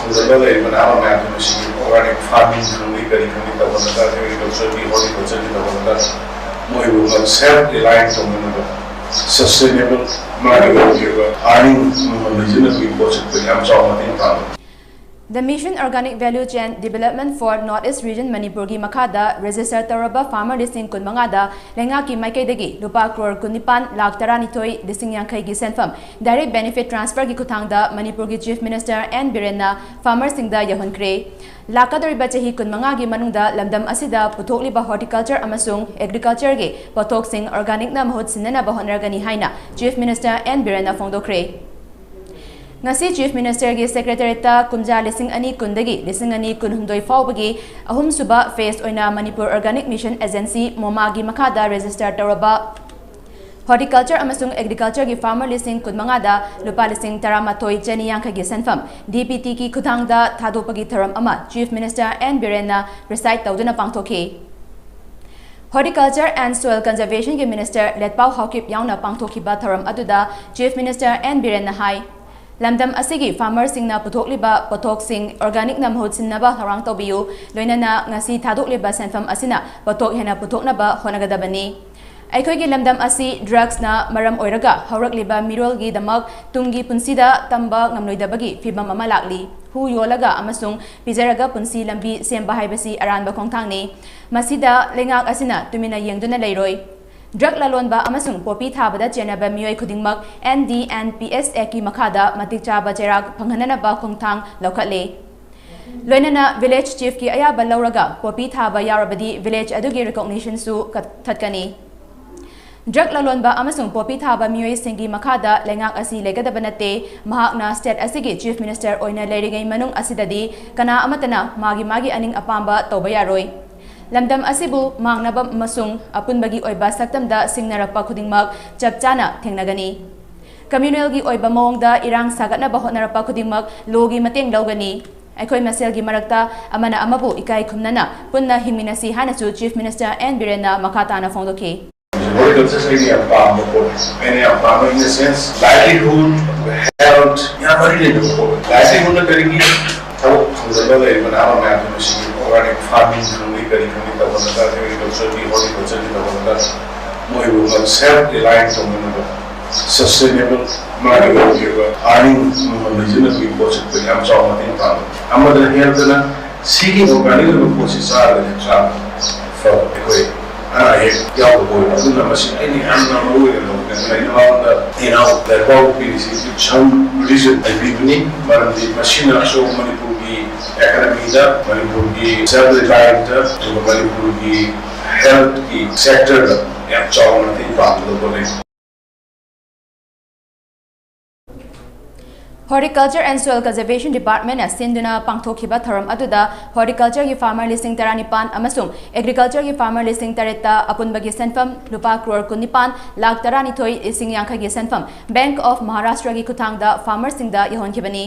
ꯊꯧꯖꯜꯂ ꯂꯩꯔꯤꯕ ꯅꯍꯥ ꯃꯌꯥꯝꯁꯤꯡ ꯃꯁꯤꯒꯤ ꯑꯣꯔꯒꯥꯅꯤꯛ ꯐꯥꯔꯃꯤꯡ ꯈꯪꯗꯦ ꯀꯔꯤ ꯈꯪꯗꯦ ꯇꯧꯍꯜꯂꯒ ꯑꯦꯒ꯭ꯔꯤꯀꯜꯆꯔꯒꯤ ꯍꯣꯔꯇꯤꯀꯜꯆꯔꯒꯤ ꯇꯧꯍꯜꯂꯒ ꯃꯣꯏꯕꯨ ꯁꯦꯜꯐ ꯔꯤꯂꯥꯏꯟ ꯇꯧꯅꯅꯕ sustainable earning The Mission Organic Value Chain Development for Northeast Region Manipur gi Makada register Taraba Farmer Listing Kunmangada Lenga ki Maikaidagi Lupa Crore Kunipan Lak Taranitoi Listing Yankai gi Senfam Direct Benefit Transfer gi Kutangda Manipur gi Chief Minister N Birena Farmer Singda Yahonkre Lakadoriba Chahi Kunmanga gi Manungda Lamdam Asida Puthokliba Horticulture amasung Agriculture gi Potok Sing Organic na Mahut Sinana Bahonragani Haina Chief Minister N Birena Fongdokre Ngasi Chief Minister gi Secretary ta Kumja Lising Ani Kundagi Lising Ani Kunhundoi Faubagi Ahum Suba Phase Oina Manipur Organic Mission Agency MOMA gi Makada Register Taraba Horticulture amasung Agriculture gi Farmer Lising Kunmangada Lupa Lising Taramatoi Jenny Yanka gi Senfam DPT ki Kutangda Thadopagi Tharam Ama Chief Minister N Birena recite Tauduna Pangtoke Horticulture and Soil Conservation gi Minister Letpau Hawkip Yauna Pangtoki Batharam Aduda Chief Minister N Birena Hai Lamdam asigi farmers singna puthokliba pothok sing organic na mahut sinnaba harang tobiyu loinana ngasi thadokliba senfam asina pothok hena puthoknaba honagadabani Aikoigi lamdam asi drugs na maram oiraga haurakliba mirol gi damak tungi punsida tamba ngamnoidabagi fibam ama lakli hu yolaga amasung pizaraga punsi lambi semba haibasi aranba khongthangni masida lengak asina tumina yengduna leiroi Drug lalonba amasung popi thabada chenaba miyoi khudingmak NDNPSA ki makada matik chaba cherak phanghananaba khongthang lokhatle loinana village chief ki ayaba lauraga popi thaba yarabadi village adugi recognition su thatkani Drug lalonba amasung popi thaba miyoi singi makada lengak asi legadaba nate mahakna state asigi chief minister oina leirigai manung asidadi kana amatana magi aning apamba toba yaroi Lamdam asibu mangnaba masung apunbagi oiba saktamda singnarapa khudingmak chapchana thengnagani communal gi oiba mawngda irang sagatnaba hotnarapa khudingmak logi mateng lawgani aikoi masel gi marakta amana amabu ikai khumnana punna hingminasi hanachu chief minister N Birena makatana fongdoki Horticulture is a farm in the sense livelihood, health, livelihood na karigi thau thudala leiba na ma machine organic farming khangni kari khangni tawala agriculture ki horticulture ki tawala moibu self reliant tawala sustainable earning regional project pe am chaw matin ta amada health na seeking organic process are the trap for ekoi ana he yaw ko na machine any amna mo that will be some reason I believe but the machine also Manipur ki economy da Manipur ki self-reliant to Manipur ki health ki sector da ya chaw na tin pa do bole Horticulture and Soil Conservation Department as Sinduna Pangtokhiba Tharam Aduda Horticulture gi Farmer Listing Taranipan amasung Agriculture gi Farmer Listing Tareta apunbagi senfam lupa crore kunipan lak taranithoi ising yankha gi senfam Bank of Maharashtra gi kuthangda farmer singda yahon khibani